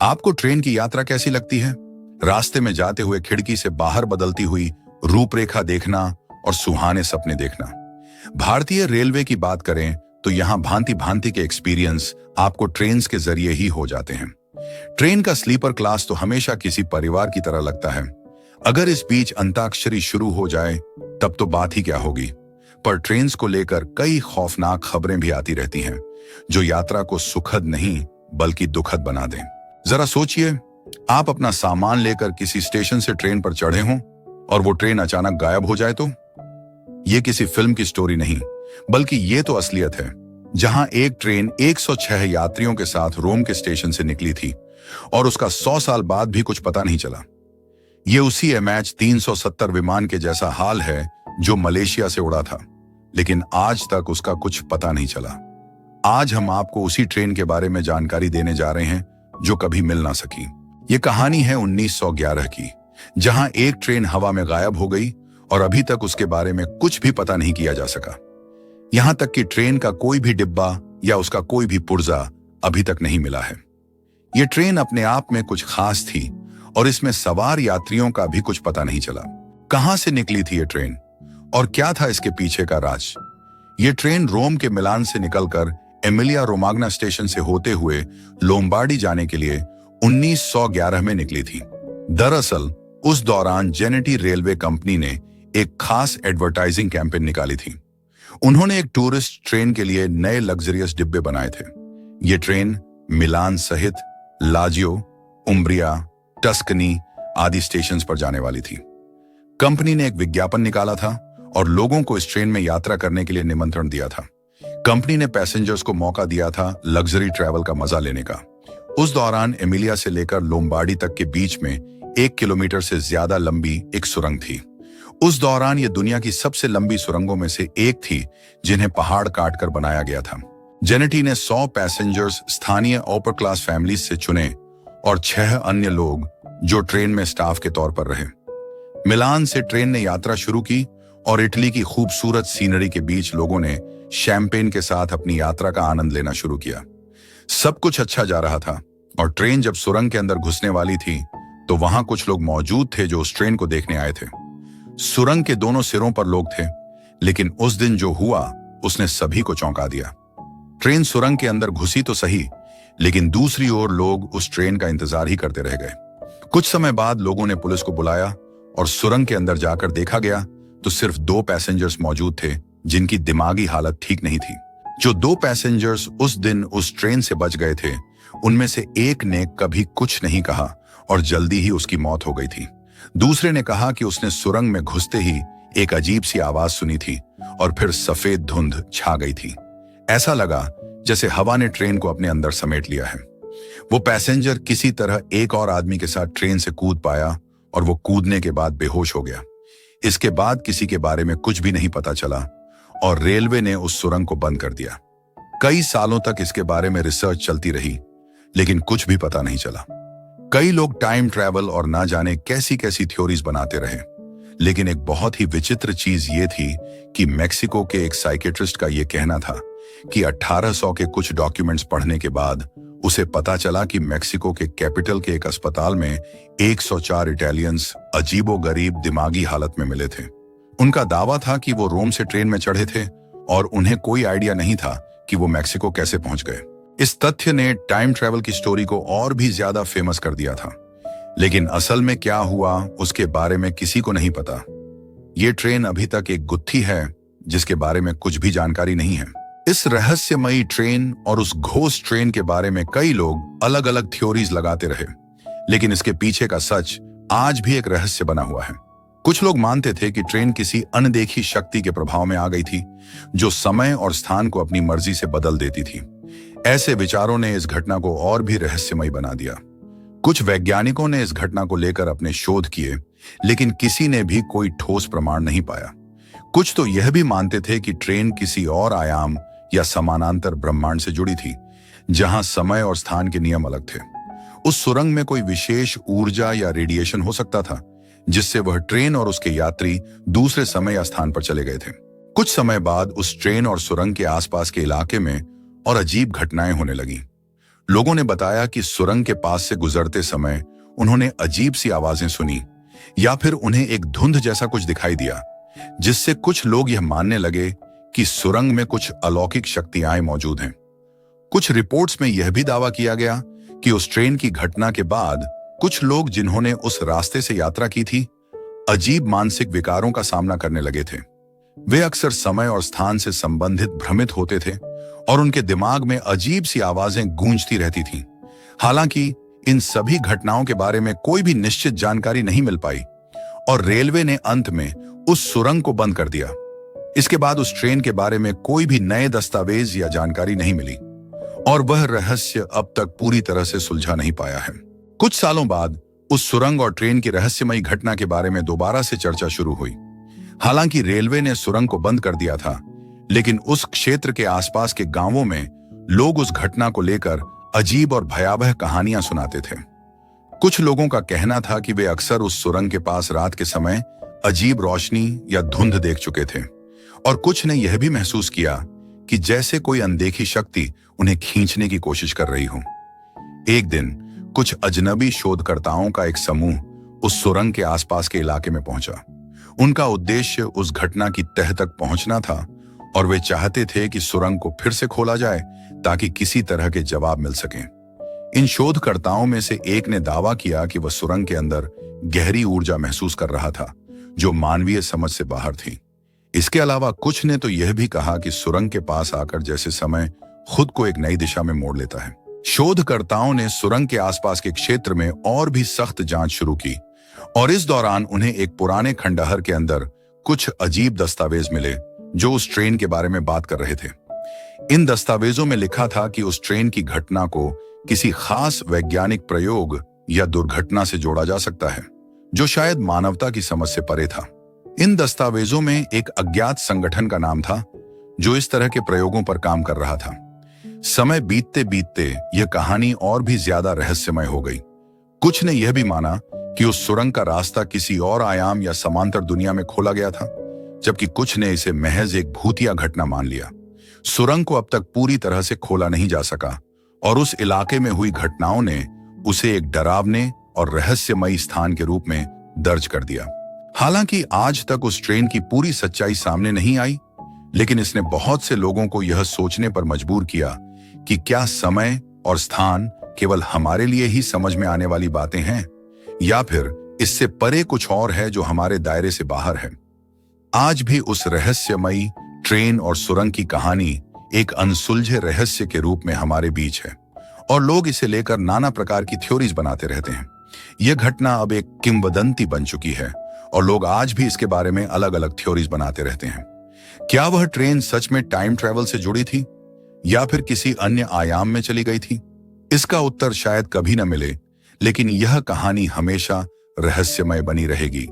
आपको ट्रेन की यात्रा कैसी लगती है? रास्ते में जाते हुए खिड़की से बाहर बदलती हुई रूपरेखा देखना और सुहाने सपने देखना। भारतीय रेलवे की बात करें तो यहाँ भांति भांति के एक्सपीरियंस आपको ट्रेन के जरिए ही हो जाते हैं। ट्रेन का स्लीपर क्लास तो हमेशा किसी परिवार की तरह लगता है। अगर इस बीच अंताक्षरी शुरू हो जाए तब तो बात ही क्या होगी। पर ट्रेन को लेकर कई खौफनाक खबरें भी आती रहती हैं, जो यात्रा को सुखद नहीं बल्कि दुखद बना दें। जरा सोचिए, आप अपना सामान लेकर किसी स्टेशन से ट्रेन पर चढ़े हों और वो ट्रेन अचानक गायब हो जाए तो? ये किसी फिल्म की स्टोरी नहीं, बल्कि ये तो असलियत है। जहां एक ट्रेन 106 यात्रियों के साथ रोम के स्टेशन से निकली थी और उसका 100 साल बाद भी कुछ पता नहीं चला। ये उसी MH 370 विमान के जैसा हाल है जो मलेशिया से उड़ा था, लेकिन आज तक उसका कुछ पता नहीं चला। आज हम आपको उसी ट्रेन के बारे में जानकारी देने जा रहे हैं जो कभी मिल ना सकी। ये कहानी है 1911 की, जहां एक ट्रेन हवा में गायब हो गई और अभी तक उसके बारे में कुछ भी पता नहीं किया जा सका। यहां तक कि ट्रेन का कोई भी डिब्बा या उसका कोई भी पुर्जा अभी तक नहीं मिला है। ये ट्रेन अपने आप में कुछ खास थी और इसमें सवार यात्रियों का भी कुछ पता नहीं चला। कहां से निकली थी ये ट्रेन और क्या था इसके पीछे का राज? ये ट्रेन रोम के मिलान से निकलकर एमिलिया रोमाग्ना स्टेशन से होते हुए लोम्बार्डी जाने के लिए 1911 में निकली थी। दरअसल उस दौरान जेनेटी रेलवे कंपनी ने एक खास एडवर्टाइजिंग कैंपेन निकाली थी। उन्होंने एक टूरिस्ट ट्रेन के लिए नए लग्जरियस डिब्बे बनाए थे। ये ट्रेन मिलान सहित लाजियो, उम्ब्रिया, टस्कनी आदि स्टेशंस पर जाने वाली थी। कंपनी ने एक विज्ञापन निकाला था और लोगों को इस ट्रेन में यात्रा करने के लिए निमंत्रण दिया था। कंपनी ने पैसेंजर्स को मौका दिया था लग्जरी ट्रैवल का मजा लेने का। उस दौरान एमिलिया से लेकर लोम्बार्डी तक के बीच में 1 किलोमीटर से ज्यादा लंबी एक सुरंग थी। उस दौरान ये दुनिया की सबसे लंबी सुरंगों में से एक थी, जिन्हें पहाड़ काटकर बनाया गया था। जेनेटी ने 100 पैसेंजर्स स्थानीय अपर क्लास फैमिलीज से चुने और 6 अन्य लोग जो ट्रेन में स्टाफ के तौर पर रहे। मिलान से ट्रेन ने यात्रा शुरू की और इटली की खूबसूरत सीनरी के बीच लोगों ने शैंपेन के साथ अपनी यात्रा का आनंद लेना शुरू किया। सब कुछ अच्छा जा रहा था और ट्रेन जब सुरंग के अंदर घुसने वाली थी तो वहां कुछ लोग मौजूद थे जो उस ट्रेन को देखने आए थे। सुरंग के दोनों सिरों पर लोग थे, लेकिन उस दिन जो हुआ उसने सभी को चौंका दिया। ट्रेन सुरंग के अंदर घुसी तो सही, लेकिन दूसरी ओर लोग उस ट्रेन का इंतजार ही करते रह गए। कुछ समय बाद लोगों ने पुलिस को बुलाया और सुरंग के अंदर जाकर देखा गया तो सिर्फ 2 पैसेंजर्स मौजूद थे जिनकी दिमागी हालत ठीक नहीं थी। जो 2 पैसेंजर्स उस दिन उस ट्रेन से बच गए थे, उनमें से एक ने कभी कुछ नहीं कहा और जल्दी ही उसकी मौत हो गई थी। दूसरे ने कहा कि उसने सुरंग में घुसते ही एक अजीब सी आवाज सुनी थी और फिर सफेद धुंध छा गई थी। ऐसा लगा जैसे हवा ने ट्रेन को अपने अंदर समेट लिया है। वो पैसेंजर किसी तरह एक और आदमी के साथ ट्रेन से कूद पाया और वो कूदने के बाद बेहोश हो गया। इसके बाद किसी के बारे में कुछ भी नहीं पता चला और रेलवे ने उस सुरंग को बंद कर दिया। कई सालों तक इसके बारे में रिसर्च चलती रही, लेकिन कुछ भी पता नहीं चला। कई लोग टाइम ट्रैवल और ना जाने कैसी कैसी थ्योरीज बनाते रहे, लेकिन एक बहुत ही विचित्र चीज ये थी कि मेक्सिको के एक साइकेट्रिस्ट का ये कहना था कि 1800 के कुछ डॉक्यूमेंट्स पढ़ने के बाद उसे पता चला कि मेक्सिको के कैपिटल के एक अस्पताल में 104 इटालियंस अजीबोगरीब दिमागी हालत में मिले थे। उनका दावा था कि वो रोम से ट्रेन में चढ़े थे और उन्हें कोई आइडिया नहीं था कि वो मेक्सिको कैसे पहुंच गए। इस तथ्य ने टाइम ट्रैवल की स्टोरी को और भी ज्यादा फेमस कर दिया था, लेकिन असल में क्या हुआ उसके बारे में किसी को नहीं पता। ये ट्रेन अभी तक एक गुत्थी है जिसके बारे में कुछ भी जानकारी नहीं है। इस रहस्यमयी ट्रेन और उस घोस्ट ट्रेन के बारे में कई लोग अलग अलग थ्योरीज लगाते रहे, लेकिन इसके पीछे का सच आज भी एक रहस्य बना हुआ है। कुछ लोग मानते थे कि ट्रेन किसी अनदेखी शक्ति के प्रभाव में आ गई थी, जो समय और स्थान को अपनी मर्जी से बदल देती थी। ऐसे विचारों ने इस घटना को और भी रहस्यमयी बना दिया। कुछ वैज्ञानिकों ने इस घटना को लेकर अपने शोध किए, लेकिन किसी ने भी कोई ठोस प्रमाण नहीं पाया। कुछ तो यह भी मानते थे कि ट्रेन किसी और आयाम या समानांतर ब्रह्मांड से जुड़ी थी, जहां समय और स्थान के नियम अलग थे। उस सुरंग में कोई विशेष ऊर्जा या रेडिएशन हो सकता था, जिससे वह ट्रेन और उसके यात्री दूसरे समय या स्थान पर चले गए थे। कुछ समय बाद उस ट्रेन और सुरंग के आसपास के इलाके में और अजीब घटनाएं होने लगी। लोगों ने बताया कि सुरंग के पास से गुजरते समय उन्होंने अजीब सी आवाजें सुनी या फिर उन्हें एक धुंध जैसा कुछ दिखाई दिया, जिससे कुछ लोग यह मानने लगे कि सुरंग में कुछ अलौकिक शक्तियां मौजूद हैं। कुछ रिपोर्ट्स में यह भी दावा किया गया कि उस ट्रेन की घटना के बाद कुछ लोग जिन्होंने उस रास्ते से यात्रा की थी, अजीब मानसिक विकारों का सामना करने लगे थे। वे अक्सर समय और स्थान से संबंधित भ्रमित होते थे और उनके दिमाग में अजीब सी आवाजें गूंजती रहती थीं। हालांकि इन सभी घटनाओं के बारे में कोई भी निश्चित जानकारी नहीं मिल पाई और रेलवे ने अंत में उस सुरंग को बंद कर दिया। इसके बाद उस ट्रेन के बारे में कोई भी नए दस्तावेज या जानकारी नहीं मिली और वह रहस्य अब तक पूरी तरह से सुलझा नहीं पाया है। कुछ सालों बाद उस सुरंग और ट्रेन की रहस्यमयी घटना के बारे में दोबारा से चर्चा शुरू हुई। हालांकि रेलवे ने सुरंग को बंद कर दिया था, लेकिन उस क्षेत्र के आसपास के गांवों में लोग उस घटना को लेकर अजीब और भयावह कहानियां सुनाते थे। कुछ लोगों का कहना था कि वे अक्सर उस सुरंग के पास रात के समय अजीब रोशनी या धुंध देख चुके थे और कुछ ने यह भी महसूस किया कि जैसे कोई अनदेखी शक्ति उन्हें खींचने की कोशिश कर रही हो। एक दिन कुछ अजनबी शोधकर्ताओं का एक समूह उस सुरंग के आसपास के इलाके में पहुंचा। उनका उद्देश्य उस घटना की तह तक पहुंचना था और वे चाहते थे कि सुरंग को फिर से खोला जाए ताकि किसी तरह के जवाब मिल सकें। इन शोधकर्ताओं में से एक ने दावा किया कि वह सुरंग के अंदर गहरी ऊर्जा महसूस कर रहा था जो मानवीय समझ से बाहर थी। इसके अलावा कुछ ने तो यह भी कहा कि सुरंग के पास आकर जैसे समय खुद को एक नई दिशा में मोड़ लेता है। शोधकर्ताओं ने सुरंग के आसपास के क्षेत्र में और भी सख्त जांच शुरू की और इस दौरान उन्हें एक पुराने खंडहर के अंदर कुछ अजीब दस्तावेज मिले जो उस ट्रेन के बारे में बात कर रहे थे। इन दस्तावेजों में लिखा था कि उस ट्रेन की घटना को किसी खास वैज्ञानिक प्रयोग या दुर्घटना से जोड़ा जा सकता है जो शायद मानवता की समझ से परे था। इन दस्तावेजों में एक अज्ञात संगठन का नाम था जो इस तरह के प्रयोगों पर काम कर रहा था। समय बीतते बीतते यह कहानी और भी ज्यादा रहस्यमय हो गई। कुछ ने यह भी माना कि उस सुरंग का रास्ता किसी और आयाम या समांतर दुनिया में खोला गया था, जबकि कुछ ने इसे महज एक भूतिया घटना मान लिया। सुरंग को अब तक पूरी तरह से खोला नहीं जा सका और उस इलाके में हुई घटनाओं ने उसे एक डरावने और रहस्यमयी स्थान के रूप में दर्ज कर दिया। हालांकि आज तक उस ट्रेन की पूरी सच्चाई सामने नहीं आई, लेकिन इसने बहुत से लोगों को यह सोचने पर मजबूर किया कि क्या समय और स्थान केवल हमारे लिए ही समझ में आने वाली बातें हैं या फिर इससे परे कुछ और है जो हमारे दायरे से बाहर है। आज भी उस रहस्यमयी ट्रेन और सुरंग की कहानी एक अनसुलझे रहस्य के रूप में हमारे बीच है और लोग इसे लेकर नाना प्रकार की थ्योरीज बनाते रहते हैं। यह घटना अब एक किंवदंती बन चुकी है और लोग आज भी इसके बारे में अलग अलग थ्योरीज बनाते रहते हैं। क्या वह ट्रेन सच में टाइम ट्रैवल से जुड़ी थी या फिर किसी अन्य आयाम में चली गई थी? इसका उत्तर शायद कभी न मिले, लेकिन यह कहानी हमेशा रहस्यमय बनी रहेगी।